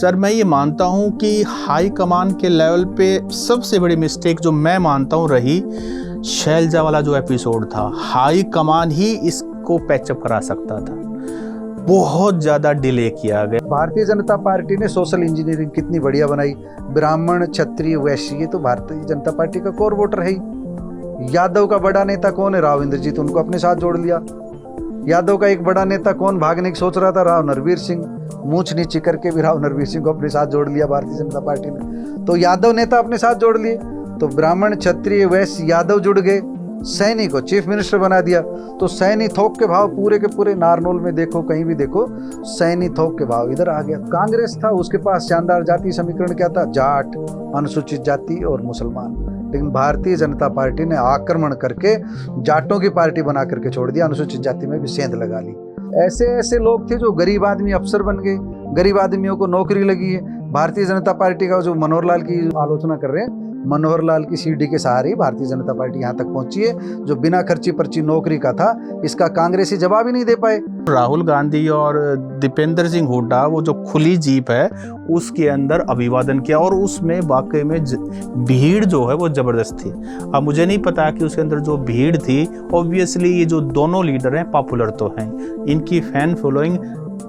Sir मैं ये मानता हूँ कि हाई कमान के लेवल पे सबसे बड़ी मिस्टेक जो मैं मानता हूँ रही, शैलजा वाला जो एपिसोड था, हाई कमान ही इसको पैचअप करा सकता था। बहुत ज़्यादा डिले किया गया। भारतीय जनता पार्टी ने सोशल इंजीनियरिंग कितनी बढ़िया बनाई। ब्राह्मण, क्षत्रिय, वैश्य, ये तो भारतीय जनता पार्टी का कोर वोटर है ही। यादव का बड़ा नेता कौन है? राव इंद्रजीत, उनको अपने साथ जोड़ लिया। यादव का एक बड़ा नेता कौन भागने की सोच रहा था? राव नरवीर सिंह। मूछ नीची करके भी राव नरवीर सिंह को अपने साथ जोड़ लिया भारतीय जनता पार्टी ने। तो यादव नेता अपने साथ जोड़ लिए, तो ब्राह्मण, क्षत्रिय, वैश्य, यादव जुड़ गए। सैनी को चीफ मिनिस्टर बना दिया, तो सैनी थोक के भाव पूरे के पूरे नारनौल में देखो, कहीं भी देखो, सैनी थोक के भाव इधर आ गया। कांग्रेस था, उसके पास शानदार जाति समीकरण क्या था? जाट, अनुसूचित जाति और मुसलमान। लेकिन भारतीय जनता पार्टी ने आक्रमण करके जाटों की पार्टी बना करके छोड़ दिया, अनुसूचित जाति में भी सेंध लगा ली। ऐसे ऐसे लोग थे जो गरीब आदमी अफसर बन गए, गरीब आदमियों को नौकरी लगी है। भारतीय जनता पार्टी का जो मनोहर लाल की आलोचना कर रहे हैं, मनोहर लाल की सीढ़ी के सहारे ही भारतीय जनता पार्टी यहाँ तक पहुंची है। जो बिना खर्ची पर्ची नौकरी का था, इसका कांग्रेसी जवाब ही नहीं दे पाए। राहुल गांधी और दीपेंद्र सिंह हुड्डा, वो जो खुली जीप है उसके अंदर अभिवादन किया, और उसमें वाकई में भीड़ जो है वो जबरदस्त थी। अब मुझे नहीं पता कि उसके अंदर जो भीड़ थी, ऑब्वियसली ये जो दोनों लीडर हैं पॉपुलर तो हैं, इनकी फैन फॉलोइंग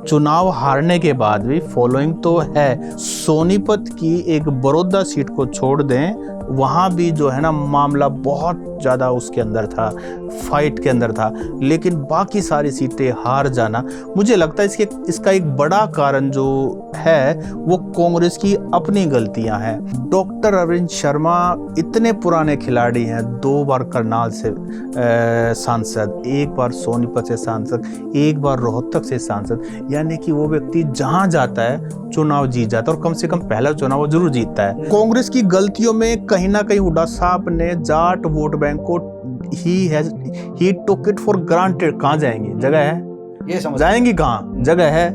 चुनाव हारने के बाद भी फॉलोइंग तो है। सोनीपत की एक बड़ौदा सीट को छोड़ दें, वहाँ भी जो है ना मामला बहुत ज़्यादा उसके अंदर था, फाइट के अंदर था, लेकिन बाकी सारी सीटें हार जाना, मुझे लगता है इसका एक बड़ा कारण जो है वो कांग्रेस की अपनी गलतियां हैं। डॉक्टर अरविंद शर्मा इतने पुराने खिलाड़ी हैं, 2 बार करनाल से सांसद, 1 बार सोनीपत से सांसद, 1 बार रोहतक से सांसद, यानी कि वो व्यक्ति जहां जाता है चुनाव जीत जाता है, और कम से कम पहला चुनाव वो जरूर जीतता है। कांग्रेस की गलतियों में कहीं ना कहीं हुड्डा साहब ने जाट वोट बैंक को ही टुक इट फॉर ग्रांटेड। कहाँ जाएंगे? जगह है? ये समझ जाएंगी कहाँ? जगह है?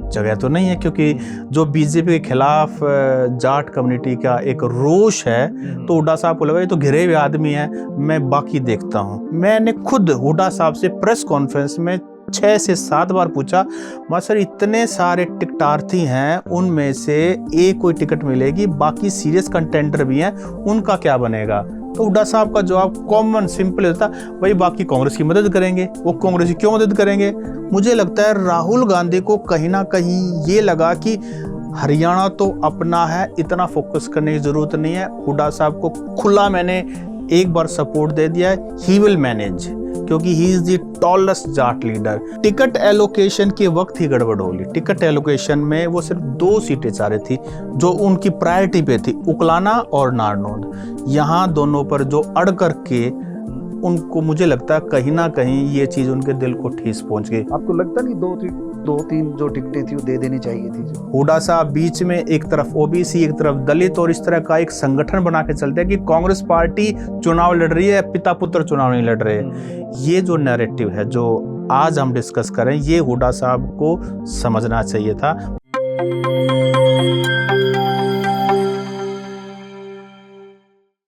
जगह तो नहीं है, क्योंकि जो बीजेपी के खिलाफ जाट कम्युनिटी का एक रोष है, तो हुड्डा साहब को लगा ये तो घिरे हुए आदमी है, मैं बाकी देखता हूँ। मैंने खुद हुड्डा साहब से प्रेस कॉन्फ्रेंस में 6 से 7 बार पूछा, सर इतने सारे टिकटार्थी हैं, उनमें से एक कोई टिकट मिलेगी, बाकी सीरियस कंटेंडर भी हैं, उनका क्या बनेगा? तो हुड्डा साहब का जवाब कॉमन सिंपल होता, भाई बाकी कांग्रेस की मदद करेंगे। वो कांग्रेस की क्यों मदद करेंगे? मुझे लगता है राहुल गांधी को कहीं ना कहीं ये लगा कि हरियाणा तो अपना है, इतना फोकस करने की जरूरत नहीं है। हुड्डा साहब को खुला मैंने एक बार सपोर्ट दे दिया है, ही विल मैनेज, क्योंकि he is the tallest Jat leader. Ticket allocation के वक्त ही गड़बड़ होगी। टिकट एलोकेशन में वो सिर्फ 2 सीटें चाह रही थी जो उनकी प्रायोरिटी पे थी, उकलाना और नारनौल। यहाँ दोनों पर जो अड़ करके उनको, मुझे लगता है कहीं ना कहीं ये चीज उनके दिल को ठेस पहुंच गई। आपको लगता नहीं 2-3 जो टिकटें थी वो दे देनी चाहिए थी? हुड्डा साहब बीच में एक तरफ ओबीसी, एक तरफ दलित, और इस तरह का एक संगठन बना के चलते हैं कि कांग्रेस पार्टी चुनाव लड़ रही है, पिता पुत्र चुनाव नहीं लड़ रहे। ये जो नैरेटिव है जो आज हम डिस्कस करें, ये हुड्डा साहब को समझना चाहिए था।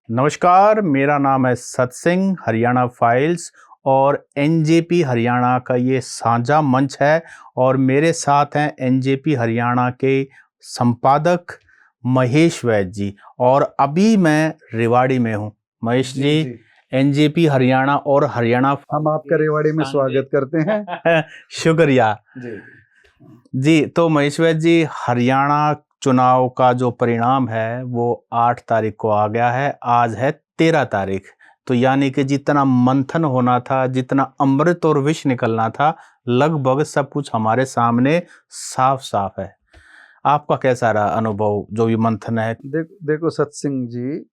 नमस्कार, मेरा नाम है सतसिंह, हरियाणा फाइल्स और एनजेपी हरियाणा का ये साझा मंच है, और मेरे साथ हैं एनजेपी हरियाणा के संपादक महेश वैद्य जी, और अभी मैं रेवाड़ी में हूँ। महेश जी, एनजेपी हरियाणा और हरियाणा, हम आपका रेवाड़ी में स्वागत करते हैं। शुक्रिया जी। तो महेश वैद्य जी, हरियाणा चुनाव का जो परिणाम है वो 8 तारीख को आ गया है, आज है 13 तारीख। तो यानी कि जितना मंथन होना था, जितना अमृत और विष निकलना था, लगभग सब कुछ हमारे सामने साफ साफ है। आपका कैसा रहा अनुभव जो भी मंथन है? देखो सतसिंह जी,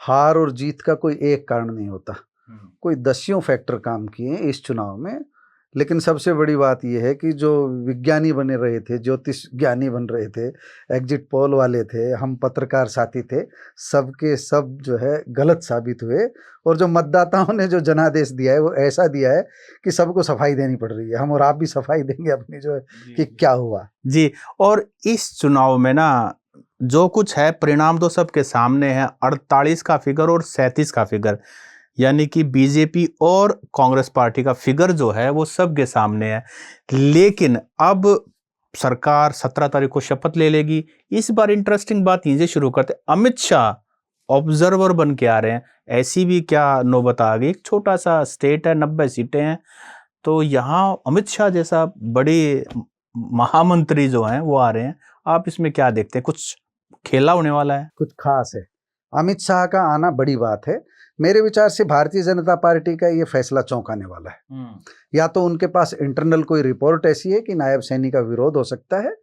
हार और जीत का कोई एक कारण नहीं होता, कोई दसियों फैक्टर काम किए इस चुनाव में। लेकिन सबसे बड़ी बात यह है कि जो विज्ञानी बने रहे थे, ज्योतिष ज्ञानी बन रहे थे, एग्जिट पोल वाले थे, हम पत्रकार साथी थे, सबके सब जो है गलत साबित हुए। और जो मतदाताओं ने जो जनादेश दिया है वो ऐसा दिया है कि सबको सफाई देनी पड़ रही है। हम और आप भी सफाई देंगे अपनी जो है कि क्या हुआ जी। और इस चुनाव में ना जो कुछ है, परिणाम तो सबके सामने है। 48 का फिगर और 37 का फिगर, यानी कि बीजेपी और कांग्रेस पार्टी का फिगर जो है वो सबके सामने है। लेकिन अब सरकार 17 तारीख को शपथ ले लेगी। इस बार इंटरेस्टिंग बात यहीं से शुरू करते, अमित शाह ऑब्जर्वर बन के आ रहे हैं। ऐसी भी क्या नौबत आ गई, एक छोटा सा स्टेट है, 90 सीटें हैं, तो यहाँ अमित शाह जैसा बड़े महामंत्री जो हैं वो आ रहे हैं। आप इसमें क्या देखते हैं, कुछ खेला होने वाला है? कुछ खास है। अमित शाह का आना बड़ी बात है। मेरे विचार से भारतीय जनता पार्टी का ये फैसला चौंकाने वाला है। या तो उनके पास इंटरनल कोई रिपोर्ट ऐसी है कि नायब सैनी का विरोध हो सकता है,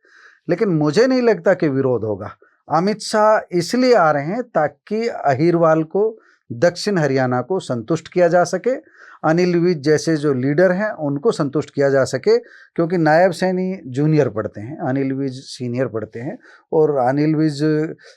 लेकिन मुझे नहीं लगता कि विरोध होगा। अमित शाह इसलिए आ रहे हैं ताकि अहिरवाल को, दक्षिण हरियाणा को संतुष्ट किया जा सके, अनिल विज जैसे जो लीडर हैं उनको संतुष्ट किया जा सके, क्योंकि नायब सैनी जूनियर पढ़ते हैं, अनिल विज सीनियर पढ़ते हैं, और अनिल विज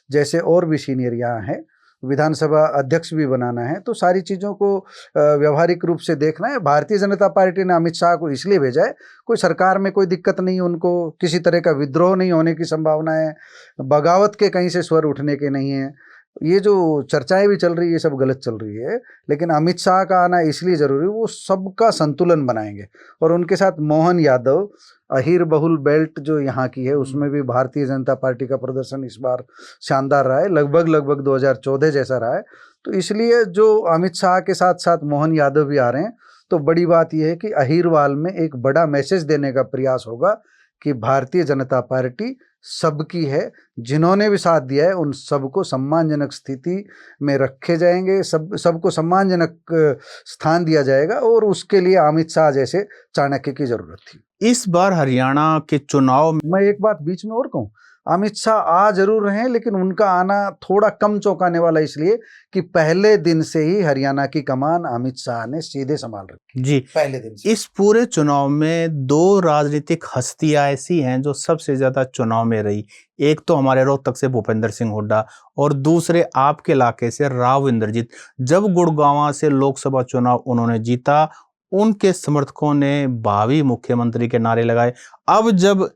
जैसे और भी सीनियर यहाँ हैं। विधानसभा अध्यक्ष भी बनाना है, तो सारी चीज़ों को व्यवहारिक रूप से देखना है। भारतीय जनता पार्टी ने अमित शाह को इसलिए भेजा है, कोई सरकार में कोई दिक्कत नहीं, उनको किसी तरह का विद्रोह नहीं होने की संभावना है, बगावत के कहीं से स्वर उठने के नहीं है। ये जो चर्चाएं भी चल रही है ये सब गलत चल रही है, लेकिन अमित शाह का आना इसलिए ज़रूरी है, वो सबका संतुलन बनाएंगे। और उनके साथ मोहन यादव, अहीर बहुल बेल्ट जो यहाँ की है, उसमें भी भारतीय जनता पार्टी का प्रदर्शन इस बार शानदार रहा है, लगभग 2014 जैसा रहा है। तो इसलिए जो अमित शाह के साथ साथ मोहन यादव भी आ रहे हैं, तो बड़ी बात यह है कि अहीरवाल में एक बड़ा मैसेज देने का प्रयास होगा कि भारतीय जनता पार्टी सबकी है, जिन्होंने भी साथ दिया है उन सबको सम्मानजनक स्थिति में रखे जाएंगे, सबको सम्मानजनक स्थान दिया जाएगा, और उसके लिए अमित शाह जैसे चाणक्य की जरूरत थी। इस बार हरियाणा के चुनाव में मैं एक बात बीच में और कहूँ, अमित शाह आ जरूर रहे हैं, लेकिन उनका आना थोड़ा कम चौंकाने वाला इसलिए कि पहले दिन से ही हरियाणा की कमान अमित शाह ने सीधे संभाल रखी जी। पहले दिन से। इस पूरे चुनाव में दो राजनीतिक हस्तियां ऐसी हैं जो सबसे ज्यादा चुनाव में रही। एक तो हमारे रोहतक से भूपेंद्र सिंह हुड्डा, और दूसरे आपके इलाके से राव इंद्रजीत। जब गुड़गांव से लोकसभा चुनाव उन्होंने जीता, उनके समर्थकों ने भावी मुख्यमंत्री के नारे लगाए। अब जब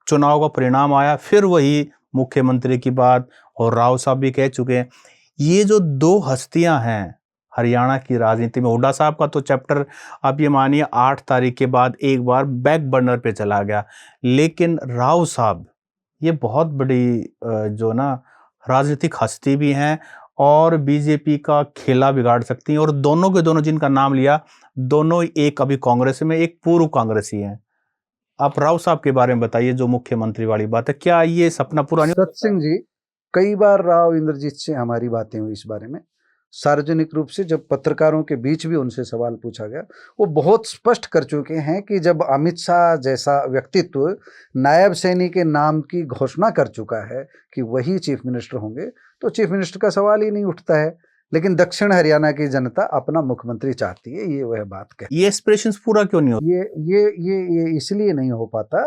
चुनाव का परिणाम आया, फिर वही मुख्यमंत्री की बात, और राव साहब भी कह चुके हैं। ये जो दो हस्तियां हैं हरियाणा की राजनीति में, हुड्डा साहब का तो चैप्टर आप ये मानिए 8 तारीख के बाद एक बार बैक बर्नर पे चला गया, लेकिन राव साहब ये बहुत बड़ी जो ना राजनीतिक हस्ती भी हैं, और बीजेपी का खेला बिगाड़ सकती हैं। और दोनों के दोनों जिनका नाम लिया, दोनों एक अभी कांग्रेस में, एक पूर्व कांग्रेसी हैं। आप राव साहब के बारे में बताइए, जो मुख्यमंत्री वाली बात है, क्या ये सपना पूरा नहीं? सत सिंह जी, कई बार राव इंद्रजीत से हमारी बातें हुई इस बारे में, सार्वजनिक रूप से जब पत्रकारों के बीच भी उनसे सवाल पूछा गया, वो बहुत स्पष्ट कर चुके हैं कि जब अमित शाह जैसा व्यक्तित्व नायब सैनी के नाम की घोषणा कर चुका है कि वही चीफ मिनिस्टर होंगे, तो चीफ मिनिस्टर का सवाल ही नहीं उठता है। लेकिन दक्षिण हरियाणा की जनता अपना मुख्यमंत्री चाहती है, ये वह बात कह। ये एस्पिरेशंस पूरा क्यों नहीं होता? ये इसलिए नहीं हो पाता।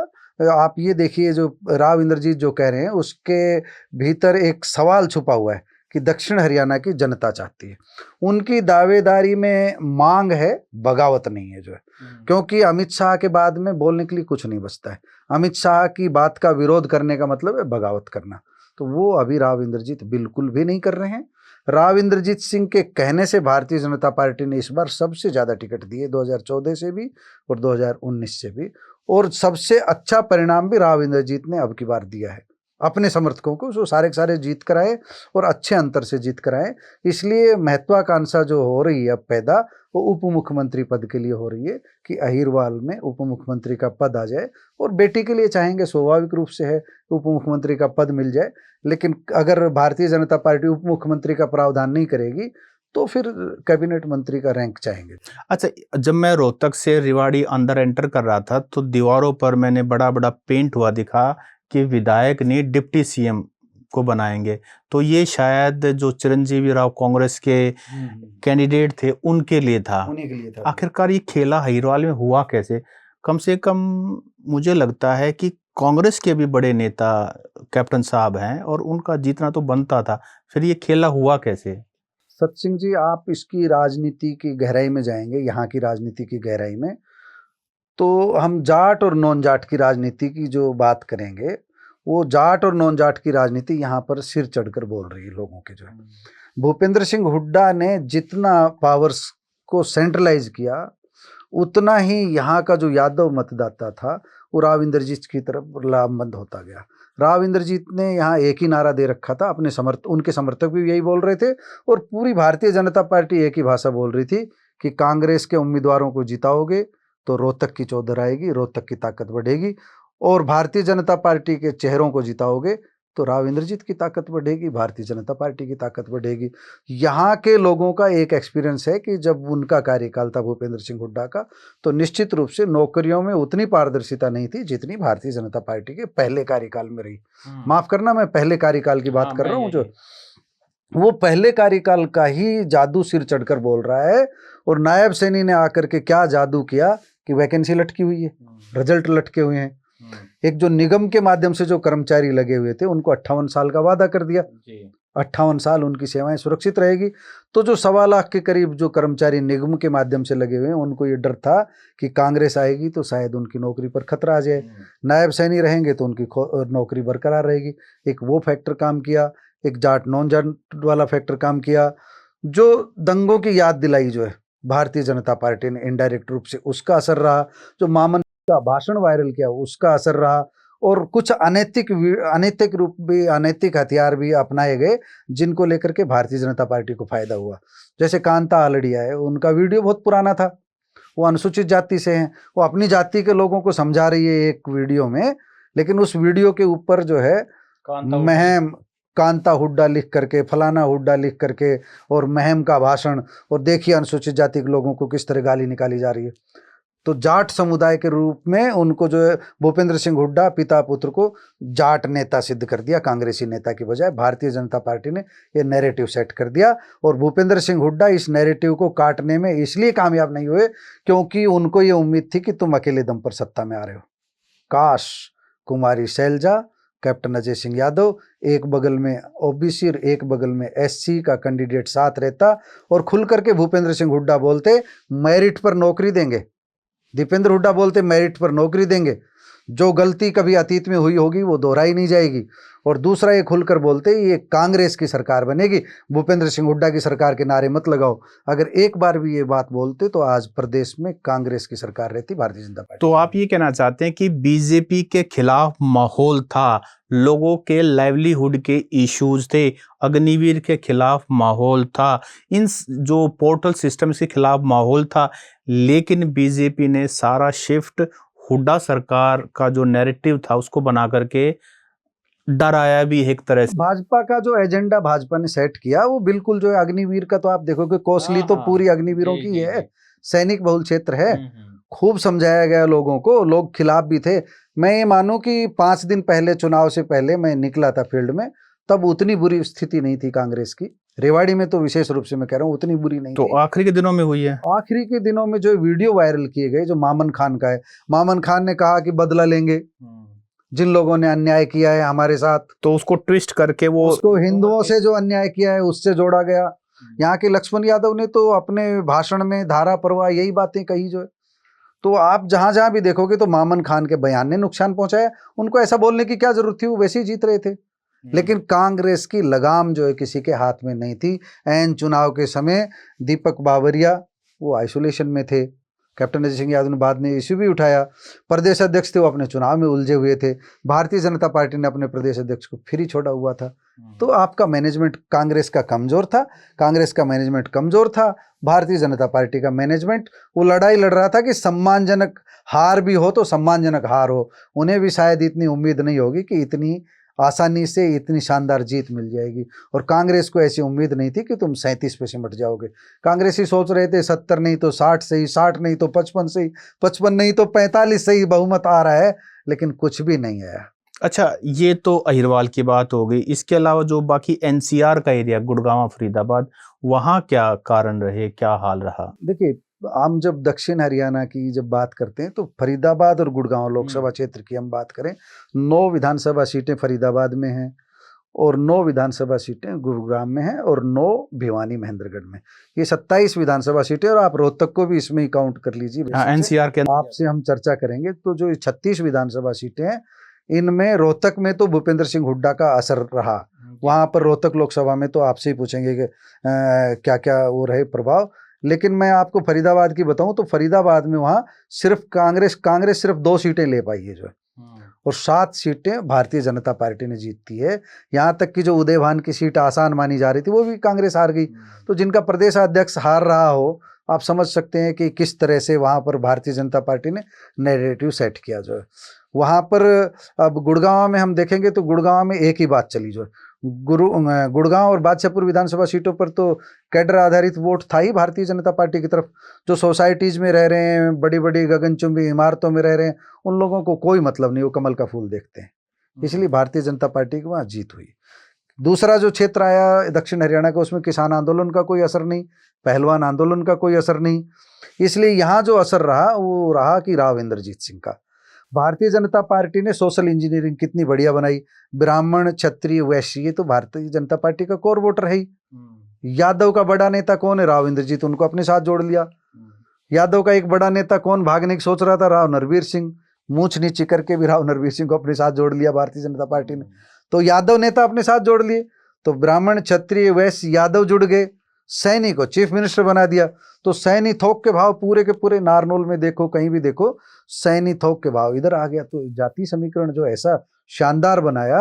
आप ये देखिए, जो राव इंद्रजीत जो कह रहे हैं उसके भीतर एक सवाल छुपा हुआ है कि दक्षिण हरियाणा की जनता चाहती है। उनकी दावेदारी में मांग है, बगावत नहीं है जो है, क्योंकि अमित शाह के बाद में बोलने के लिए कुछ नहीं बचता है। अमित शाह की बात का विरोध करने का मतलब है बगावत करना, तो वो अभी राव इंद्रजीत बिल्कुल भी नहीं कर रहे हैं। राव इंद्रजीत सिंह के कहने से भारतीय जनता पार्टी ने इस बार सबसे ज़्यादा टिकट दिए, 2014 से भी और 2019 से भी, और सबसे अच्छा परिणाम भी राव इंद्रजीत ने अब की बार दिया है अपने समर्थकों को। जो सारे के सारे जीत कराए और अच्छे अंतर से जीत कराए, इसलिए महत्वाकांक्षा जो हो रही है अब पैदा, वो उप मुख्यमंत्री पद के लिए हो रही है कि अहीरवाल में उप मुख्यमंत्री का पद आ जाए। और बेटी के लिए चाहेंगे, स्वाभाविक रूप से है, उप मुख्यमंत्री का पद मिल जाए। लेकिन अगर भारतीय जनता पार्टी उप मुख्यमंत्री का प्रावधान नहीं करेगी तो फिर कैबिनेट मंत्री का रैंक चाहेंगे। अच्छा, जब मैं रोहतक से रेवाड़ी अंदर एंटर कर रहा था, तो दीवारों पर मैंने बड़ा बड़ा पेंट हुआ दिखा कि विधायक ने डिप्टी सीएम को बनाएंगे। तो ये शायद जो चिरंजीवी राव कांग्रेस के कैंडिडेट थे उनके लिए था। उन्हीं के लिए था। आखिरकार ये खेला अहीरवाल में हुआ कैसे? कम से कम मुझे लगता है कि कांग्रेस के भी बड़े नेता कैप्टन साहब हैं, और उनका जीतना तो बनता था, फिर ये खेला हुआ कैसे? सत सिंह जी, आप इसकी राजनीति की गहराई में जाएंगे, यहाँ की राजनीति की गहराई में, तो हम जाट और नॉन जाट की राजनीति की जो बात करेंगे, वो जाट और नॉन जाट की राजनीति यहाँ पर सिर चढ़कर बोल रही है लोगों के जो है। भूपेंद्र सिंह हुड्डा ने जितना पावर्स को सेंट्रलाइज किया, उतना ही यहाँ का जो यादव मतदाता था वो राव इंद्रजीत की तरफ लामबंद होता गया। राव इंद्रजीत ने यहाँ एक ही नारा दे रखा था, अपने उनके समर्थक भी यही बोल रहे थे और पूरी भारतीय जनता पार्टी एक ही भाषा बोल रही थी कि कांग्रेस के उम्मीदवारों को जिताओगे तो रोहतक की चौधर आएगी, रोहतक की ताकत बढ़ेगी, और भारतीय जनता पार्टी के चेहरों को जिताओगे तो राव इंद्रजीत की ताकत बढ़ेगी, भारतीय जनता पार्टी की ताकत बढ़ेगी। यहाँ के लोगों का एक एक्सपीरियंस है कि जब उनका कार्यकाल था भूपेंद्र सिंह हुड्डा का, तो निश्चित रूप से नौकरियों में उतनी पारदर्शिता नहीं थी जितनी भारतीय जनता पार्टी के पहले कार्यकाल में रही। माफ करना, मैं पहले कार्यकाल की बात कर रहा हूँ। जो वो पहले कार्यकाल का ही जादू सिर चढ़कर बोल रहा है, और नायब सैनी ने आकर के क्या जादू किया कि वैकेंसी लटकी हुई है, रिजल्ट लटके हुए हैं। एक जो निगम के माध्यम से जो कर्मचारी लगे हुए थे उनको 58 साल का वादा कर दिया, 58 साल उनकी सेवाएं सुरक्षित रहेगी। तो जो 1.25 लाख के करीब जो कर्मचारी निगम के माध्यम से लगे हुए हैं, उनको ये डर था कि कांग्रेस आएगी तो शायद उनकी नौकरी पर खतरा आ जाए, नायब सैनी रहेंगे तो उनकी नौकरी बरकरार रहेगी। एक वो फैक्टर काम किया, एक जाट नॉन जाट वाला फैक्टर काम किया। जो दंगों की याद दिलाई जो है भारतीय जनता पार्टी ने इनडायरेक्ट रूप से, उसका असर रहा। जो मामन का भाषण वायरल किया उसका असर रहा, और कुछ अनैतिक रूप भी, अनैतिक हथियार भी अपनाए गए जिनको लेकर के भारतीय जनता पार्टी को फायदा हुआ। जैसे कांता आलड़िया है, उनका वीडियो बहुत पुराना था, वो अनुसूचित जाति से हैं, वो अपनी जाति के लोगों को समझा रही है एक वीडियो में, लेकिन उस वीडियो के ऊपर जो है महम कांता हुड्डा लिख करके, फलाना हुड्डा लिख करके, और महम का भाषण, और देखिए अनुसूचित जाति के लोगों को किस तरह गाली निकाली जा रही है। तो जाट समुदाय के रूप में उनको जो है भूपेंद्र सिंह हुड्डा पिता पुत्र को जाट नेता सिद्ध कर दिया, कांग्रेसी नेता की बजाय भारतीय जनता पार्टी ने ये नैरेटिव सेट कर दिया। और भूपेंद्र सिंह हुड्डा इस नैरेटिव को काटने में इसलिए कामयाब नहीं हुए क्योंकि उनको ये उम्मीद थी कि तुम अकेले दम पर सत्ता में आ रहे हो। काश कुमारी शैलजा, कैप्टन अजय सिंह यादव, एक बगल में ओबीसी और एक बगल में एससी का कैंडिडेट साथ रहता और खुल करके भूपेंद्र सिंह हुड्डा बोलते मेरिट पर नौकरी देंगे, दीपेंद्र हुड्डा बोलते मेरिट पर नौकरी देंगे, जो गलती कभी अतीत में हुई होगी वो दोहराई नहीं जाएगी। और दूसरा ये खुलकर बोलते ये कांग्रेस की सरकार बनेगी, भूपेंद्र सिंह हुड्डा की सरकार के नारे मत लगाओ। अगर एक बार भी ये बात बोलते तो आज प्रदेश में कांग्रेस की सरकार रहती, भारतीय जनता पार्टी। तो आप ये कहना चाहते हैं कि बीजेपी के खिलाफ माहौल था, लोगों के लाइवलीहुड के इश्यूज थे, अग्निवीर के खिलाफ माहौल था, इन जो पोर्टल सिस्टम्स के खिलाफ माहौल था, लेकिन बीजेपी ने सारा शिफ्ट हुड्डा सरकार का जो नैरेटिव था उसको बना करके डराया भी एक तरह से। भाजपा का जो एजेंडा भाजपा ने सेट किया वो बिल्कुल जो है अग्निवीर का, तो आप देखोगे कोसली तो पूरी अग्निवीरों की है, सैनिक बहुल क्षेत्र है, खूब समझाया गया लोगों को, लोग खिलाफ भी थे। मैं ये मानूं कि 5 दिन पहले, चुनाव से पहले मैं निकला था फील्ड में, तब उतनी बुरी स्थिति नहीं थी कांग्रेस की, रेवाड़ी में तो विशेष रूप से मैं कह रहा हूँ उतनी बुरी नहीं तो थी। आखिरी के दिनों में हुई है। आखिरी के दिनों में जो वीडियो वायरल किए गए, जो मामन खान का है, मामन खान ने कहा कि बदला लेंगे जिन लोगों ने अन्याय किया है हमारे साथ, तो उसको ट्विस्ट करके वो उसको हिंदुओं से जो अन्याय किया है उससे जोड़ा गया। यहाँ के लक्ष्मण यादव ने तो अपने भाषण में धारा प्रवाह यही बातें कही जो है। तो आप जहां जहां भी देखोगे तो मामन खान के बयान ने नुकसान पहुंचाया, उनको ऐसा बोलने की क्या जरूरत थी, वो वैसे ही जीत रहे थे। लेकिन कांग्रेस की लगाम जो है किसी के हाथ में नहीं थी। ऐन चुनाव के समय दीपक बावरिया वो आइसोलेशन में थे, कैप्टन अजय सिंह यादव ने बाद में इश्यू भी उठाया, प्रदेश अध्यक्ष थे वो अपने चुनाव में उलझे हुए थे, भारतीय जनता पार्टी ने अपने प्रदेश अध्यक्ष को फिर ही छोड़ा हुआ था। तो आपका मैनेजमेंट कांग्रेस का कमजोर था, कांग्रेस का मैनेजमेंट कमजोर था, भारतीय जनता पार्टी का मैनेजमेंट वो लड़ाई लड़ रहा था कि सम्मानजनक हार भी हो तो सम्मानजनक हार हो। उन्हें भी शायद इतनी उम्मीद नहीं होगी कि इतनी आसानी से इतनी शानदार जीत मिल जाएगी, और कांग्रेस को ऐसी उम्मीद नहीं थी कि तुम 37 पे सिमट जाओगे। कांग्रेसी सोच रहे थे 70 नहीं तो 60 सही, 60 नहीं तो 55 सही, 55 नहीं तो 45 सही बहुमत आ रहा है, लेकिन कुछ भी नहीं आया। अच्छा, ये तो अहिरवाल की बात हो गई। इसके अलावा जो बाकी एनसीआर का एरिया, गुड़गांव, फरीदाबाद, वहाँ क्या कारण रहे, क्या हाल रहा? देखिए, हम जब दक्षिण हरियाणा की जब बात करते हैं तो फरीदाबाद और गुड़गांव लोकसभा क्षेत्र की हम बात करें, 9 विधानसभा सीटें फरीदाबाद में हैं और 9 विधानसभा सीटें गुरुग्राम में हैं और 9 भिवानी महेंद्रगढ़ में। ये 27 विधानसभा सीटें, और आप रोहतक को भी इसमें ही काउंट कर लीजिए। एनसीआर के आपसे हम चर्चा करेंगे तो जो 36 विधानसभा सीटें हैं, इनमें रोहतक में तो भूपेंद्र सिंह हुड्डा का असर रहा। वहाँ पर रोहतक लोकसभा में तो आपसे ही पूछेंगे कि क्या क्या वो रहे प्रभाव, लेकिन मैं आपको फरीदाबाद की बताऊं तो फरीदाबाद में वहां सिर्फ कांग्रेस सिर्फ 2 सीटें ले पाई है जो है, और 7 सीटें भारतीय जनता पार्टी ने जीती है। यहाँ तक कि जो उदयभान की सीट आसान मानी जा रही थी वो भी कांग्रेस हार गई। तो जिनका प्रदेश अध्यक्ष हार रहा हो, आप समझ सकते हैं कि किस तरह से वहाँ पर भारतीय जनता पार्टी ने नैरेटिव सेट किया जो है। वहाँ पर अब गुड़गांव में हम देखेंगे तो गुड़गांव में एक ही बात चली जो है, गुड़गांव और बादशाहपुर विधानसभा सीटों पर तो कैडर आधारित वोट था ही भारतीय जनता पार्टी की तरफ। जो सोसाइटीज में रह रहे हैं, बड़ी बड़ी गगनचुंबी इमारतों में रह रहे हैं, उन लोगों को कोई मतलब नहीं, वो कमल का फूल देखते हैं। इसलिए भारतीय जनता पार्टी की वहाँ जीत हुई। दूसरा जो क्षेत्र आया दक्षिण हरियाणा का, उसमें किसान आंदोलन का कोई असर नहीं, पहलवान आंदोलन का कोई असर नहीं। इसलिए यहाँ जो असर रहा वो रहा कि राव इंद्रजीत सिंह का। भारतीय जनता पार्टी ने सोशल इंजीनियरिंग कितनी बढ़िया बनाई। ब्राह्मण, क्षत्रिय, वैश्य, ये तो भारतीय जनता पार्टी का कोर वोटर है ही। यादव का बड़ा नेता कौन है? राव इंद्रजीत, उनको अपने साथ जोड़ लिया। यादव का एक बड़ा नेता कौन भागने की सोच रहा था? राव नरवीर सिंह। मूछ नीची करके भी राव नरवीर सिंह को अपने साथ जोड़ लिया भारतीय जनता पार्टी ने। तो यादव नेता अपने साथ जोड़ लिए, तो ब्राह्मण, क्षत्रिय, वैश्य, यादव जुड़ गए। सैनी को चीफ मिनिस्टर बना दिया। तो सैनी थोक के भाव पूरे के पूरे नारनौल में देखो, कहीं भी देखो, सैनी थोक के भाव इधर आ गया। तो जाति समीकरण जो ऐसा शानदार बनाया,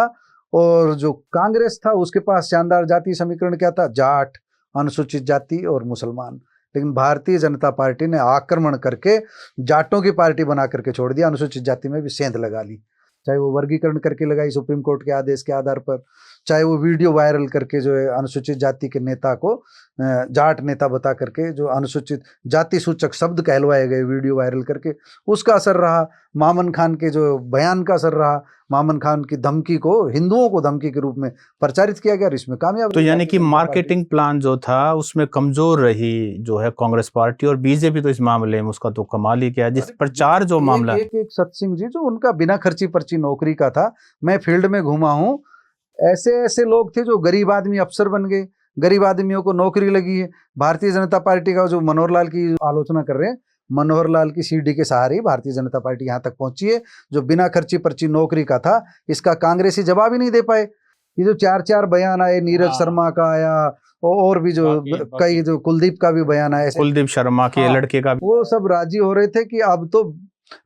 और जो कांग्रेस था उसके पास शानदार जाति समीकरण क्या था? जाट, अनुसूचित जाति और मुसलमान। लेकिन भारतीय जनता पार्टी ने आक्रमण करके जाटों की पार्टी बना करके छोड़ दिया, अनुसूचित जाति में भी सेंध लगा ली। चाहे वो वर्गीकरण करके लगाई सुप्रीम कोर्ट के आदेश के आधार पर, चाहे वो वीडियो वायरल करके जो है अनुसूचित जाति के नेता को जाट नेता बता करके जो अनुसूचित जाति सूचक शब्द कहलवाए गए वीडियो वायरल करके, उसका असर रहा। मामन खान के जो बयान का असर रहा। मामन खान की धमकी को हिंदुओं को धमकी के रूप में प्रचारित किया गया और इसमें कामयाब। तो यानी कि मार्केटिंग प्लान जो था उसमें कमजोर रही जो है कांग्रेस पार्टी, और बीजेपी तो इस मामले में उसका तो कमाल ही किया। जिस प्रचार जो मामला एक सत्सिंह जी जो उनका बिना खर्ची पर्ची नौकरी का था, मैं फील्ड में घूमा हूँ, ऐसे ऐसे लोग थे जो गरीब आदमी अफसर बन गए, गरीब आदमियों को नौकरी लगी है। भारतीय जनता पार्टी का जो मनोहर लाल की आलोचना कर रहे हैं, मनोहर लाल की सीढ़ी के सहारे ही भारतीय जनता पार्टी यहाँ तक पहुंची है। जो बिना खर्ची पर्ची नौकरी का था, इसका कांग्रेसी जवाब ही नहीं दे पाए। ये जो 4 बयान आए, नीरज शर्मा का आया, और भी जो कई, जो कुलदीप का भी बयान आया, कुलदीप शर्मा के लड़के का, वो सब राजी हो रहे थे कि अब तो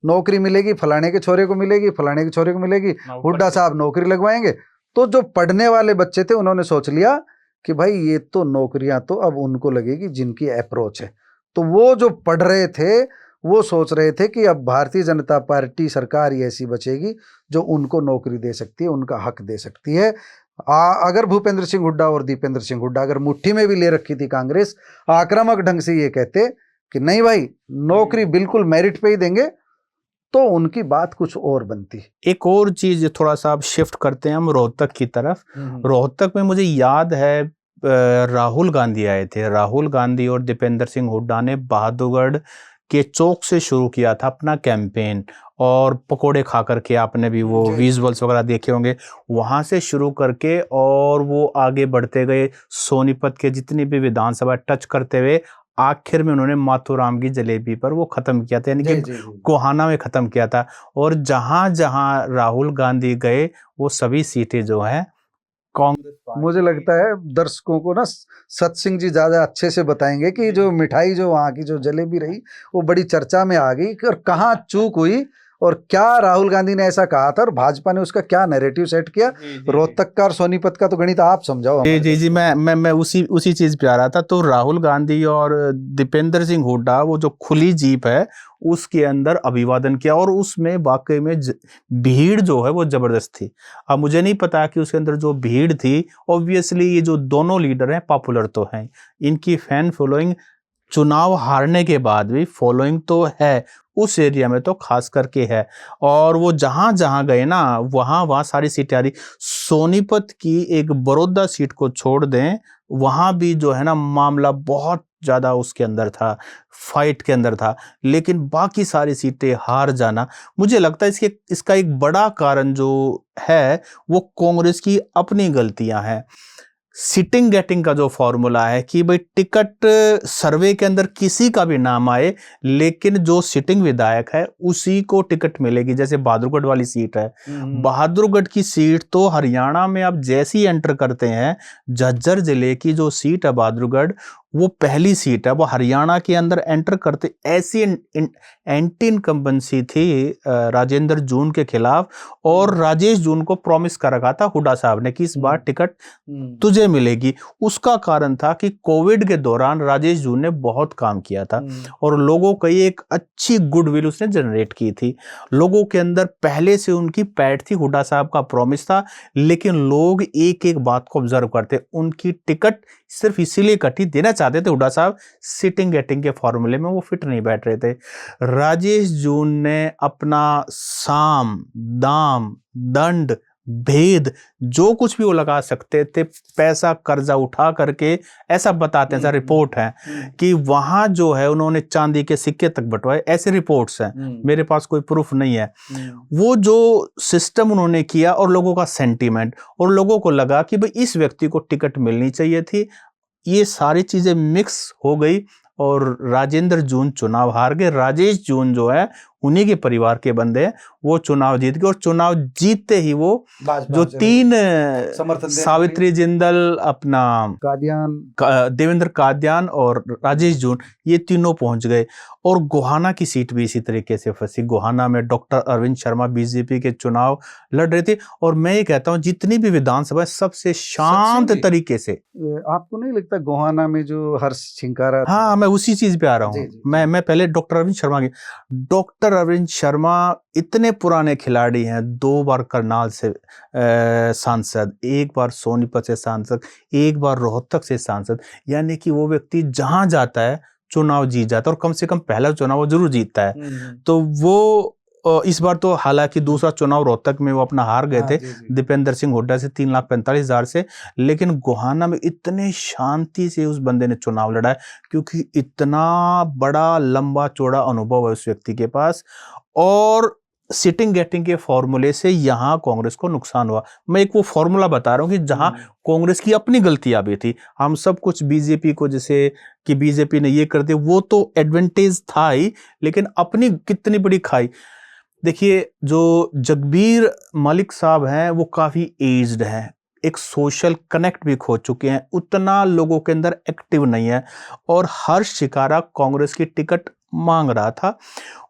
नौकरी मिलेगी, फलाने के छोरे को मिलेगी, फलाने के छोरे को मिलेगी, हुड्डा साहब नौकरी लगवाएंगे। तो जो पढ़ने वाले बच्चे थे उन्होंने सोच लिया कि भाई ये तो नौकरियां तो अब उनको लगेगी जिनकी अप्रोच है। तो वो जो पढ़ रहे थे वो सोच रहे थे कि अब भारतीय जनता पार्टी सरकार ही ऐसी बचेगी जो उनको नौकरी दे सकती है, उनका हक दे सकती है। अगर भूपेंद्र सिंह हुड्डा और दीपेंद्र सिंह हुड्डा अगर मुट्ठी में भी ले रखी थी कांग्रेस, आक्रामक ढंग से ये कहते कि नहीं भाई नौकरी बिल्कुल मेरिट पे ही देंगे, तो उनकी बात कुछ और बनती। एक और चीज थोड़ा सा आप शिफ्ट करते हैं हम रोहतक की तरफ। रोहतक में मुझे याद है राहुल गांधी आए थे। राहुल गांधी और दीपेंद्र सिंह हुड्डा ने बहादुरगढ़ के चौक से शुरू किया था अपना कैंपेन, और पकोड़े खा करके, आपने भी वो विजुअल्स वगैरह देखे होंगे, वहां से शुरू करके और वो आगे बढ़ते गए सोनीपत के जितनी भी विधानसभा टच करते हुए आखिर में उन्होंने माथुराम की जलेबी पर वो खत्म किया था, यानी कि कोहाना में खत्म किया था। और जहां जहां राहुल गांधी गए वो सभी सीटें जो हैं कांग्रेस। मुझे लगता है दर्शकों को ना सत्सिंह जी ज्यादा अच्छे से बताएंगे कि जो मिठाई जो वहाँ की जो जलेबी रही वो बड़ी चर्चा में आ गई, और कहाँ चूक हुई और क्या राहुल गांधी ने ऐसा कहा था और भाजपा ने उसका क्या नैरेटिव सेट किया। रोहतक का और सोनीपत का तो गणित आप समझाओ। जी मैं उसी चीज पे आ रहा था। तो राहुल गांधी और दीपेंद्र सिंह हुड्डा वो जो खुली जीप है उसके अंदर अभिवादन किया, और उसमें वाकई में भीड़ जो है वो जबरदस्त थी। अब मुझे नहीं पता कि उसके अंदर जो भीड़ थी, ऑब्वियसली ये जो दोनों लीडर हैं पॉपुलर तो हैं, इनकी फैन फॉलोइंग चुनाव हारने के बाद भी फॉलोइंग तो है, उस एरिया में तो खास करके है। और वो जहां जहां गए ना वहां सारी सीटें आ रही। सोनीपत की एक बड़ौदा सीट को छोड़ दें, वहां भी जो है ना मामला बहुत ज्यादा उसके अंदर था, फाइट के अंदर था, लेकिन बाकी सारी सीटें हार जाना, मुझे लगता है इसका एक बड़ा कारण जो है वो कांग्रेस की अपनी गलतियां हैं। सिटिंग गेटिंग का जो फॉर्मूला है कि भाई टिकट सर्वे के अंदर किसी का भी नाम आए, लेकिन जो सिटिंग विधायक है उसी को टिकट मिलेगी। जैसे बहादुरगढ़ वाली सीट है, बहादुरगढ़ की सीट तो हरियाणा में आप जैसे ही एंटर करते हैं, झज्जर जिले की जो सीट है बहादुरगढ़, वो पहली सीट है, वो हरियाणा के अंदर एंटर करते ऐसी एंटी इनकम्बेंसी थी राजेंद्र जून के खिलाफ, और राजेश जून को प्रॉमिस कर रखा था हुड्डा साहब ने कि इस बार टिकट तुझे मिलेगी। उसका कारण था कि कोविड के दौरान राजेश जून ने बहुत काम किया था और लोगों को एक अच्छी गुडविल उसने जनरेट की थी। लोगों के अंदर पहले से उनकी पैठ थी, हुड्डा साहब का प्रॉमिस था, लेकिन लोग एक एक बात को ऑब्जर्व करते, उनकी टिकट सिर्फ इसीलिए कटी, देना चाहते थे हुड्डा साहब, सिटिंग गेटिंग के फॉर्मूले में वो फिट नहीं बैठ रहे थे। राजेश जून ने अपना साम दाम दंड भेद जो कुछ भी वो लगा सकते थे, पैसा कर्जा उठा करके, ऐसा बताते हैं, ऐसा रिपोर्ट है कि वहां जो है उन्होंने चांदी के सिक्के तक बंटवाए, ऐसे रिपोर्ट्स हैं, मेरे पास कोई प्रूफ नहीं है। वो जो सिस्टम उन्होंने किया और लोगों का सेंटीमेंट, और लोगों को लगा कि भाई इस व्यक्ति को टिकट मिलनी चाहिए थी, ये सारी चीजें मिक्स हो गई और राजेंद्र जून चुनाव हार गए। राजेश जून जो है उन्हीं के परिवार के बंदे हैं, वो चुनाव जीत गए और चुनाव जीतते ही वो जो तीन सावित्री जिंदल, अपना देवेंद्र कादियान और राजेश जून, ये तीनों पहुंच गए। और गोहाना की सीट भी इसी तरीके से फंसी। गोहाना में डॉक्टर अरविंद शर्मा बीजेपी के चुनाव लड़ रहे थे, और मैं ये कहता हूं जितनी भी विधानसभा सबसे शांत तरीके से। आपको नहीं लगता गोहाना में जो हर्ष छिंकारा? हाँ, मैं उसी चीज पे आ रहा हूँ। मैं पहले डॉक्टर अरविंद शर्मा की, डॉक्टर अरविंद शर्मा इतने पुराने खिलाड़ी हैं, 2 बार करनाल से सांसद, 1 बार सोनीपत से सांसद, 1 बार रोहतक से सांसद, यानी कि वो व्यक्ति जहां जाता है चुनाव जीत जाता है, और कम से कम पहला चुनाव वो जरूर जीतता है। तो वो इस बार तो हालांकि दूसरा चुनाव रोहतक में वो अपना हार गए थे दीपेंद्र सिंह हुड्डा से 3,45,000 से, लेकिन गोहाना में इतने शांति से उस बंदे ने चुनाव लड़ा है, क्योंकि इतना बड़ा लंबा चौड़ा अनुभव है उस व्यक्ति के पास, और सिटिंग गेटिंग के फॉर्मूले से यहां कांग्रेस को नुकसान हुआ। मैं एक वो फॉर्मूला बता रहा हूं कि जहां कांग्रेस की अपनी गलतियां भी थी, हम सब कुछ बीजेपी को, जैसे कि बीजेपी ने ये कर दिया, वो तो एडवांटेज था ही, लेकिन अपनी कितनी बड़ी खाई। देखिए, जो जगबीर मलिक साहब हैं वो काफी एज्ड हैं, एक सोशल कनेक्ट भी खो चुके हैं, उतना लोगों के अंदर एक्टिव नहीं है, और हर्ष छिकारा कांग्रेस की टिकट मांग रहा था।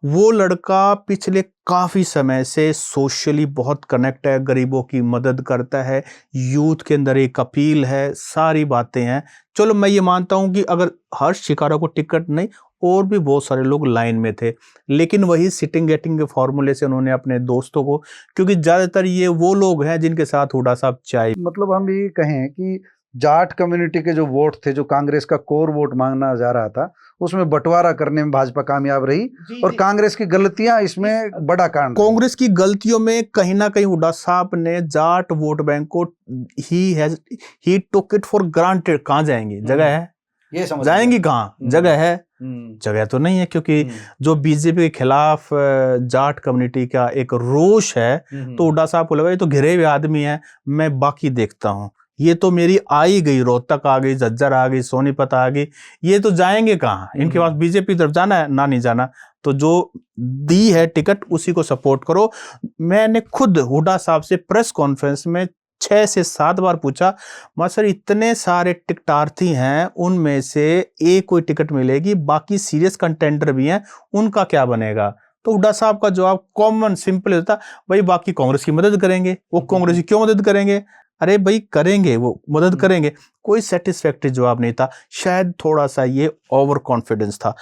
वो लड़का पिछले काफी समय से सोशली बहुत कनेक्ट है, गरीबों की मदद करता है, यूथ के अंदर एक अपील है, सारी बातें हैं। चलो मैं ये मानता हूं कि अगर हर्ष छिकारा को टिकट नहीं, और भी बहुत सारे लोग लाइन में थे, लेकिन वही सिटिंग गेटिंग के फॉर्मूले से उन्होंने अपने दोस्तों को, क्योंकि ज्यादातर ये वो लोग हैं जिनके साथ हुड्डा साहब चाय। मतलब हम ये कहें कि जाट कम्युनिटी के जो वोट थे, जो कांग्रेस का कोर वोट मांगना जा रहा था, उसमें बंटवारा करने में भाजपा कामयाब रही, और कांग्रेस की गलतियां इसमें बड़ा कारण। कांग्रेस की गलतियों में कहीं ना कहीं हुड्डा साहब ने जाट वोट बैंक को ही टुक इट फॉर ग्रांटेड। कहां जाएंगे, जगह है, ये समझ जाएंगी कहां, जगह है, जगह तो नहीं है, क्योंकि जो बीजेपी के खिलाफ जाट कम्युनिटी का एक रोष है, तो हुड्डा साहब को लगा ये तो घिरे हुए आदमी है, मैं बाकी देखता हूं, ये तो मेरी आ ही गई, रोहतक आ गई, झज्जर आ गई, सोनीपत आ गई, ये तो जाएंगे कहाँ, इनके पास बीजेपी तरफ जाना है ना, नहीं जाना, तो जो दी है टिकट उसी को सपोर्ट करो। मैंने खुद हुड्डा साहब से प्रेस कॉन्फ्रेंस में 6 से 7 बार पूछा, मैं सर इतने सारे टिकटार्थी हैं, उनमें से एक कोई टिकट मिलेगी, बाकी सीरियस कंटेंडर भी हैं, उनका क्या बनेगा? तो हुड्डा साहब का जवाब कॉमन सिंपल होता, भाई बाकी कांग्रेस की मदद करेंगे। वो कांग्रेस की क्यों मदद करेंगे? अरे भाई करेंगे, वो मदद करेंगे। कोई सेटिस्फैक्टरी जवाब नहीं था, शायद थोड़ा सा ये ओवर कॉन्फिडेंस था।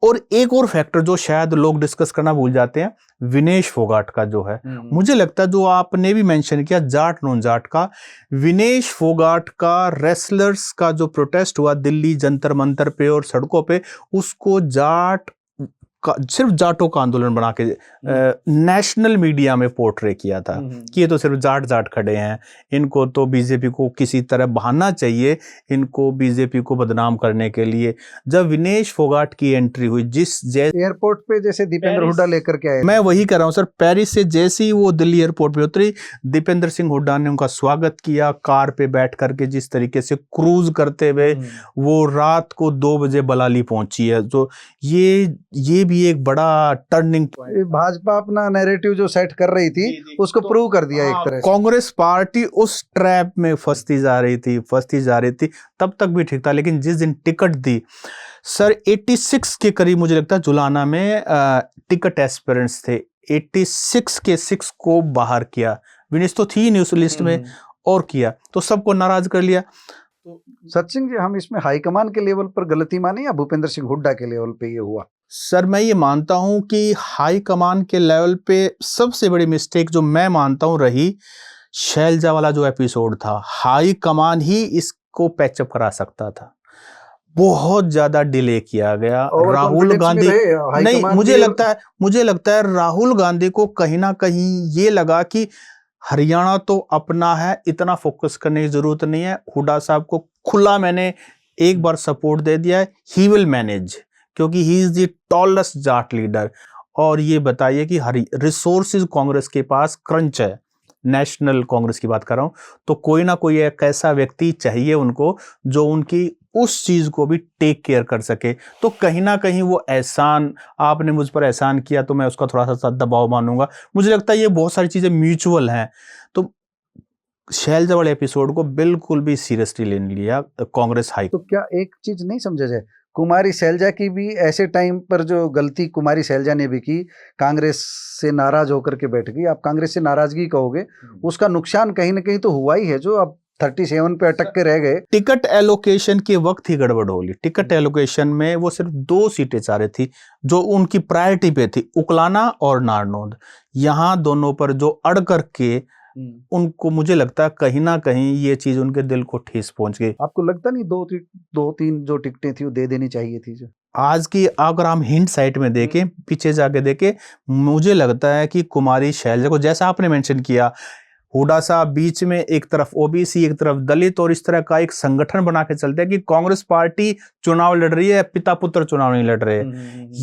और एक और फैक्टर जो शायद लोग डिस्कस करना भूल जाते हैं, विनेश फोगाट का जो है, मुझे लगता है जो आपने भी मेंशन किया जाट नॉन जाट का, विनेश फोगाट का रेसलर्स का जो प्रोटेस्ट हुआ दिल्ली जंतर मंतर पे और सड़कों पे, उसको जाट सिर्फ जाटों का आंदोलन बना के नेशनल मीडिया में पोर्ट्रे किया था कि ये तो सिर्फ जाट जाट खड़े हैं, इनको तो बीजेपी को किसी तरह बहाना चाहिए, इनको बीजेपी को बदनाम करने के लिए। जब विनेश फोगाट की एंट्री हुई, एयरपोर्ट पे जैसे दीपेंद्र हुड्डा लेकर के आए, मैं वही कह रहा हूं सर, पेरिस से जैसे ही वो दिल्ली एयरपोर्ट पे उतरी, दीपेंद्र सिंह हुड्डा ने उनका स्वागत किया, कार पे बैठ करके जिस तरीके से क्रूज करते हुए वो रात को 2 बजे बलाली पहुंची है। तो ये भी एक बड़ा टर्निंग ये भाजपा अपना नैरेटिव जो सेट कर रही थी उसको प्रूव कर दिया एक तरह से। कांग्रेस पार्टी उस ट्रैप में फंसती जा रही थी। तब तक भी ठीक था, लेकिन जिस दिन टिकट दी सर 86 के करीब मुझे लगता है जुलाना में टिकट एस्पिरेंट्स थे, 86 के 6 को बाहर किया। विनेश तो थी नहीं उस लिस्ट में, और किया तो सबको नाराज कर लिया। सचिन जी, हम इसमें हाईकमान के लेवल पर गलती माने या भूपेंद्र सिंह हुड्डा के लेवल पे ये हुआ? सर मैं ये मानता हूं कि हाई कमान के लेवल पे सबसे बड़ी मिस्टेक जो मैं मानता हूं रही, शैलजा वाला जो एपिसोड था, हाई कमान ही इसको पैचअप करा सकता था। बहुत ज्यादा डिले किया गया। राहुल गांधी नहीं, मुझे लगता है राहुल गांधी को कहीं ना कहीं ये लगा कि हरियाणा तो अपना है, इतना फोकस करने की जरूरत नहीं है। हुड्डा साहब को खुला मैंने एक बार सपोर्ट दे दिया है, ही विल मैनेज, क्योंकि he is the tallest Jat leader. और ये बताइए कि रिसोर्सेज कांग्रेस के पास क्रंच है, नेशनल कांग्रेस की बात कर रहा हूं, तो कोई ना कोई एक ऐसा व्यक्ति चाहिए उनको जो उनकी उस चीज को भी टेक केयर कर सके। तो कहीं ना कहीं वो एहसान, आपने मुझ पर एहसान किया तो मैं उसका थोड़ा सा दबाव मानूंगा। मुझे लगता है ये बहुत सारी चीजें म्यूचुअल हैं। तो शैलजा वाले एपिसोड को बिल्कुल भी सीरियसली ले लिया कांग्रेस हाई। तो क्या एक चीज नहीं समझा जाए, कुमारी शैलजा की भी ऐसे टाइम पर जो गलती कुमारी शैलजा ने भी की, कांग्रेस से नाराज होकर के बैठ गई। आप कांग्रेस से नाराजगी कहोगे, उसका नुकसान कहीं ना कहीं तो हुआ ही है, जो अब 37 पे अटक के रह गए। टिकट एलोकेशन के वक्त ही गड़बड़ होगी। टिकट एलोकेशन में वो सिर्फ 2 सीटें चाह रही थी जो उनकी प्रायोरिटी पे थी, उकलाना और नारनौंद। यहाँ दोनों पर जो अड़ करके उनको, मुझे लगता है कहीं ना कहीं ये चीज उनके दिल को ठेस पहुंच गई। आपको लगता नहीं 2-3 जो टिकटें थी वो दे देनी चाहिए थी? जो आज की अगर हम हिंट साइट में देखें, पीछे जाके देखें, मुझे लगता है कि कुमारी शैलजा को, जैसा आपने मेंशन किया, हुड्डा साहब बीच में एक तरफ ओबीसी एक तरफ दलित, और इस तरह का एक संगठन बना के चलते हैं कि कांग्रेस पार्टी चुनाव लड़ रही है, पिता पुत्र चुनाव नहीं लड़ रहे।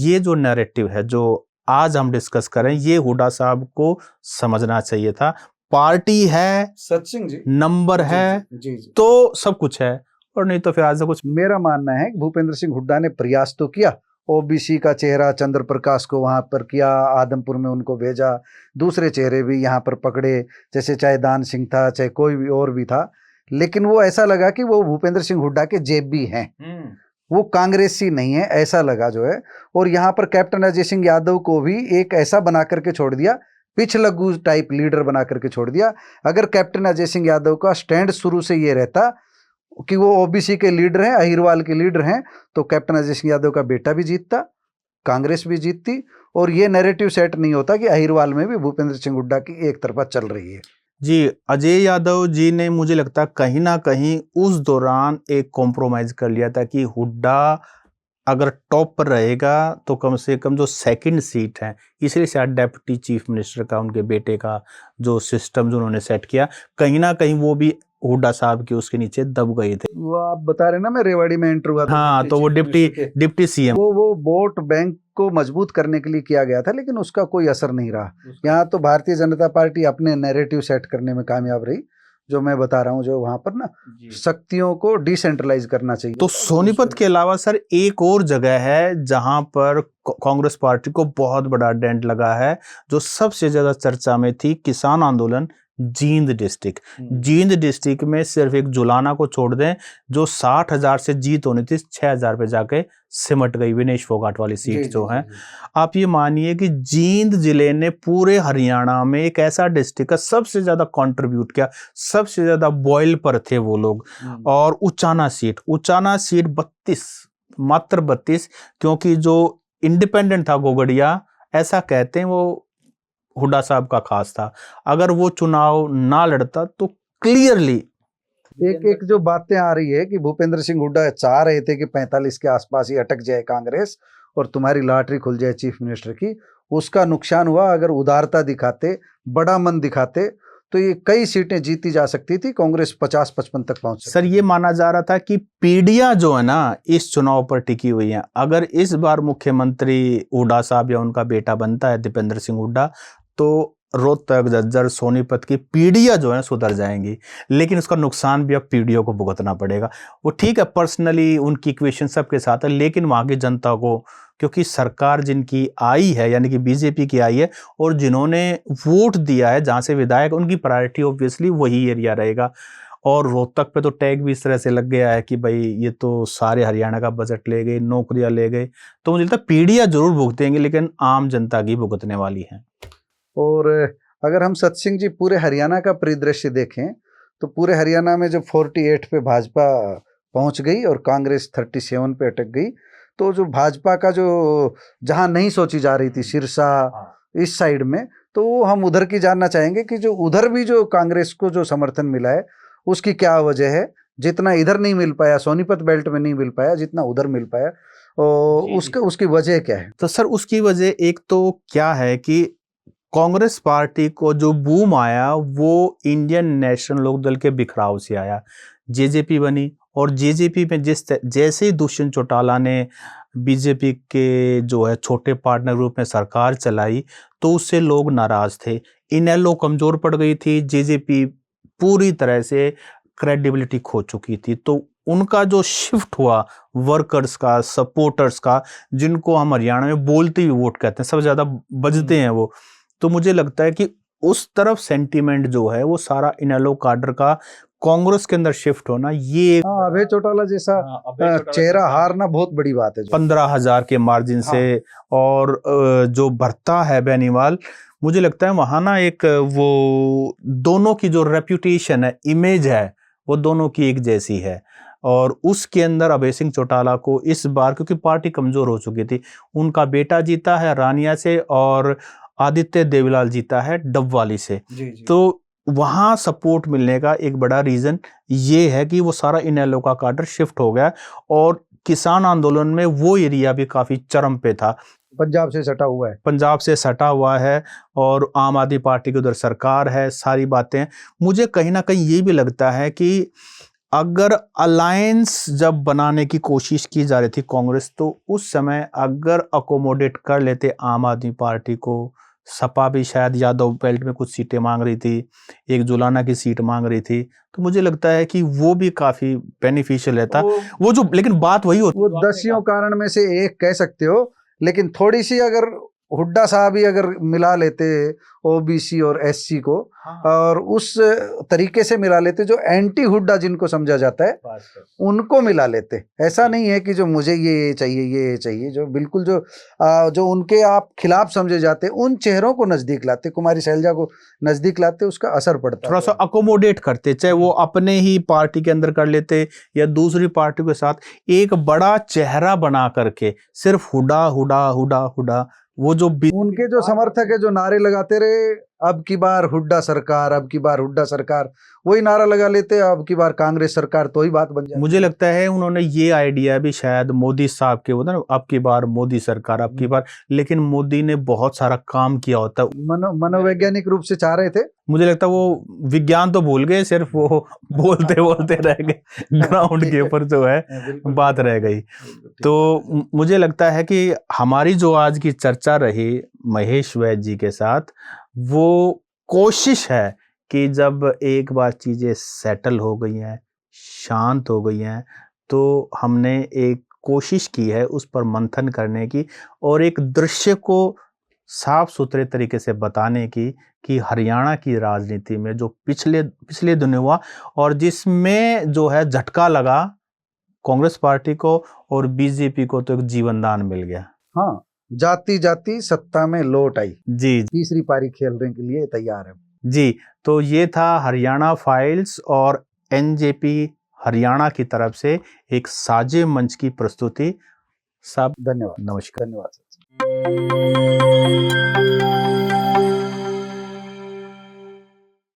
ये जो नैरेटिव है जो आज हम डिस्कस करें, ये हुड्डा साहब को समझना चाहिए था। पार्टी है, सचिन जी नंबर है, जी, तो सब कुछ है, और नहीं तो फिर आज कुछ। मेरा मानना है कि भूपेंद्र सिंह हुड्डा ने प्रयास तो किया, ओबीसी का चेहरा चंद्र प्रकाश को वहां पर किया, आदमपुर में उनको भेजा, दूसरे चेहरे भी यहाँ पर पकड़े, जैसे चाहे दान सिंह था, चाहे कोई भी और भी था, लेकिन वो ऐसा लगा कि वो भूपेंद्र सिंह हुड्डा के जेबी हैं, वो कांग्रेसी नहीं है, ऐसा लगा जो है। और यहाँ पर कैप्टन अजय सिंह यादव को भी एक ऐसा बना करके छोड़ दिया, पिछलग्गू टाइप लीडर बना करके छोड़ दिया। अगर कैप्टन अजय सिंह यादव का स्टैंड शुरू से ये रहता कि वो ओबीसी के लीडर हैं, अहिरवाल के लीडर हैं, तो कैप्टन अजय सिंह यादव का बेटा भी जीतता, कांग्रेस भी जीतती, और ये नैरेटिव सेट नहीं होता कि अहिरवाल में भी भूपेंद्र सिंह हुड्डा की एक तरफा चल रही है। जी, अजय यादव जी ने मुझे लगता है कहीं ना कहीं उस दौरान एक कॉम्प्रोमाइज कर लिया था कि हुड्डा अगर टॉप पर रहेगा तो कम से कम जो सेकंड सीट है, इसलिए शायद डेप्यूटी चीफ मिनिस्टर का, उनके बेटे का जो सिस्टम जो उन्होंने सेट किया, कहीं ना कहीं वो भी हुड्डा साहब के उसके नीचे दब गए थे। वो आप बता रहे ना, मैं रेवाड़ी में एंटर हुआ था, हाँ, तो वो डिप्टी सीएम, वो वोट बैंक को मजबूत करने के लिए किया गया था, लेकिन उसका कोई असर नहीं रहा। यहाँ तो भारतीय जनता पार्टी अपने नैरेटिव सेट करने में कामयाब रही, जो मैं बता रहा हूँ, जो वहां पर ना शक्तियों को डिसेंट्रलाइज करना चाहिए। तो सोनीपत के अलावा सर एक और जगह है जहां पर कांग्रेस पार्टी को बहुत बड़ा डेंट लगा है, जो सबसे ज्यादा चर्चा में थी, किसान आंदोलन जींद डिस्ट्रिक्ट। जींद डिस्ट्रिक्ट में सिर्फ एक जुलाना को छोड़ दें, जो 60,000 से जीत होनी थी, 6,000 पे जाके सिमट गई, विनेश फोगाट वाली सीट जो है। आप ये मानिए कि जींद जिले ने पूरे हरियाणा में एक ऐसा डिस्ट्रिक्ट का सबसे ज्यादा कंट्रीब्यूट किया, सबसे ज्यादा बॉयल पर थे वो लोग। और उचाना सीट 32, मात्र 32, क्योंकि जो इंडिपेंडेंट था गोगड़िया, ऐसा कहते हैं वो हुड्डा साहब का खास था। अगर वो चुनाव ना लड़ता तो क्लियरली एक जो बातें आ रही है कि भूपेंद्र सिंह हुड्डा चाह रहे थे कि 45 के आसपास ही अटक जाए कांग्रेस और तुम्हारी लॉटरी खुल जाए चीफ मिनिस्टर की, उसका नुकसान हुआ। अगर उदारता दिखाते, बड़ा मन दिखाते, तो ये कई सीटें जीती जा सकती थी, कांग्रेस 50-55 तक पहुंच सकती। सर ये माना जा रहा था कि पीढ़ियां जो है ना इस चुनाव पर टिकी हुई हैं। अगर इस बार मुख्यमंत्री हुड्डा साहब या उनका बेटा बनता है दीपेंद्र सिंह हुड्डा, तो रोहतक, झज्जर, सोनीपत की पीढ़ियां जो है सुधर जाएंगी, लेकिन उसका नुकसान भी अब पीढ़ियों को भुगतना पड़ेगा। वो ठीक है, पर्सनली उनकी इक्वेशन सबके साथ है, लेकिन वहां की जनता को क्योंकि सरकार जिनकी आई है यानी कि बीजेपी की आई है और जिन्होंने वोट दिया है जहाँ से विधायक, उनकी प्रायोरिटी ऑब्वियसली वही एरिया रहेगा। और रोहतक पे तो टैग भी इस तरह से लग गया है कि भाई ये तो सारे हरियाणा का बजट ले गए, नौकरियां ले गए। तो मुझे लगता है पीढ़ियां जरूर भुगतेंगे लेकिन आम जनता की भुगतने वाली है। और अगर हम सतसिंह जी पूरे हरियाणा का परिदृश्य देखें तो पूरे हरियाणा में जब 48 पे भाजपा पहुंच गई और कांग्रेस 37 पे अटक गई, तो जो भाजपा का जो जहां नहीं सोची जा रही थी सिरसा इस साइड में, तो हम उधर की जानना चाहेंगे कि जो उधर भी जो कांग्रेस को जो समर्थन मिला है उसकी क्या वजह है। जितना इधर नहीं मिल पाया, सोनीपत बेल्ट में नहीं मिल पाया जितना उधर मिल पाया, और उसकी वजह क्या है? तो सर उसकी वजह एक तो क्या है कि कांग्रेस पार्टी को जो बूम आया वो इंडियन नेशनल लोकदल के बिखराव से आया। जेजेपी बनी और जेजेपी में जैसे ही दुष्यंत चौटाला ने बीजेपी के जो है छोटे पार्टनर रूप में सरकार चलाई तो उससे लोग नाराज थे। इनेलो कमजोर पड़ गई थी, जेजेपी पूरी तरह से क्रेडिबिलिटी खो चुकी थी। तो उनका जो शिफ्ट हुआ वर्कर्स का, सपोर्टर्स का, जिनको हम हरियाणा में बोलते हुए वोट कहते हैं, सबसे ज्यादा बजते हैं वो, तो मुझे लगता है कि उस तरफ सेंटीमेंट जो है वो सारा इनेलो काडर का कांग्रेस के अंदर शिफ्ट होना, ये अभय चौटाला जैसा चेहरा हारना बहुत बड़ी बात है। 15,000 के मार्जिन से और जो भरता है बेनीवाल, मुझे लगता है वहां ना एक वो दोनों की जो रेप्यूटेशन है, इमेज है, वो दोनों की एक जैसी है। और उसके अंदर अभय सिंह चौटाला को इस बार, क्योंकि पार्टी कमजोर हो चुकी थी, उनका बेटा जीता है रानिया से और आदित्य देवीलाल जीता है डबवाली से। जी। तो वहां सपोर्ट मिलने का एक बड़ा रीजन ये है कि वो सारा इनेलो का काडर शिफ्ट हो गया और किसान आंदोलन में वो एरिया भी काफी चरम पे था। पंजाब से सटा हुआ है, पंजाब से सटा हुआ है और आम आदमी पार्टी की उधर सरकार है, सारी बातें। मुझे कहीं ना कहीं ये भी लगता है कि अगर अलायंस जब बनाने की कोशिश की जा रही थी कांग्रेस, तो उस समय अगर अकोमोडेट कर लेते आम आदमी पार्टी को, सपा भी शायद यादव बेल्ट में कुछ सीटें मांग रही थी, एक जुलाना की सीट मांग रही थी, तो मुझे लगता है कि वो भी काफी बेनिफिशियल रहता वो जो। लेकिन बात वही होती, वो 10 कारण में से एक कह सकते हो, लेकिन थोड़ी सी अगर हुड्डा साहब ही अगर मिला लेते ओबीसी और एससी को, और उस तरीके से मिला लेते जो एंटी हुड्डा जिनको समझा जाता है उनको मिला लेते। ऐसा नहीं है कि जो मुझे ये चाहिए, जो बिल्कुल जो उनके आप खिलाफ समझे जाते उन चेहरों को नजदीक लाते, कुमारी शैलजा को नजदीक लाते, उसका असर पड़ता, थोड़ा सा अकोमोडेट करते, चाहे वो अपने ही पार्टी के अंदर कर लेते या दूसरी पार्टी के साथ एक बड़ा चेहरा बना करके सिर्फ हुडा हुडा हुडा हुडा, वो जो उनके जो समर्थक है जो नारे लगाते रहे अब की बार हुड्डा सरकार, अब की बार हुड्डा सरकार, वही नारा लगा लेते अब की बार कांग्रेस सरकार, तो ही बात बन जाती। मुझे लगता है उन्होंने ये आइडिया भी शायद मोदी साहब के होता ना, अब की बार मोदी सरकार, अब की बार, लेकिन मोदी ने बहुत सारा काम किया होता। मनोवैज्ञानिक रूप से चाह रहे थे, मुझे लगता है वो विज्ञान तो भूल गए, सिर्फ वो बोलते रह गए, ग्राउंड के ऊपर जो है बात रह गई। तो मुझे लगता है कि हमारी जो आज की चर्चा रही महेश वैद्य जी के साथ, वो कोशिश है कि जब एक बार चीजें सेटल हो गई हैं, शांत हो गई हैं, तो हमने एक कोशिश की है उस पर मंथन करने की और एक दृश्य को साफ सुथरे तरीके से बताने की कि हरियाणा की राजनीति में जो पिछले दिनों हुआ और जिसमें जो है झटका लगा कांग्रेस पार्टी को और बीजेपी को, तो एक जीवनदान मिल गया। हाँ, जाति जाति सत्ता में लौट आई। जी, तीसरी पारी खेलने के लिए तैयार है। जी, तो ये था हरियाणा फाइल्स और एनजेपी हरियाणा की तरफ से एक साझे मंच की प्रस्तुति। सब धन्यवाद, नमस्कार, धन्यवाद।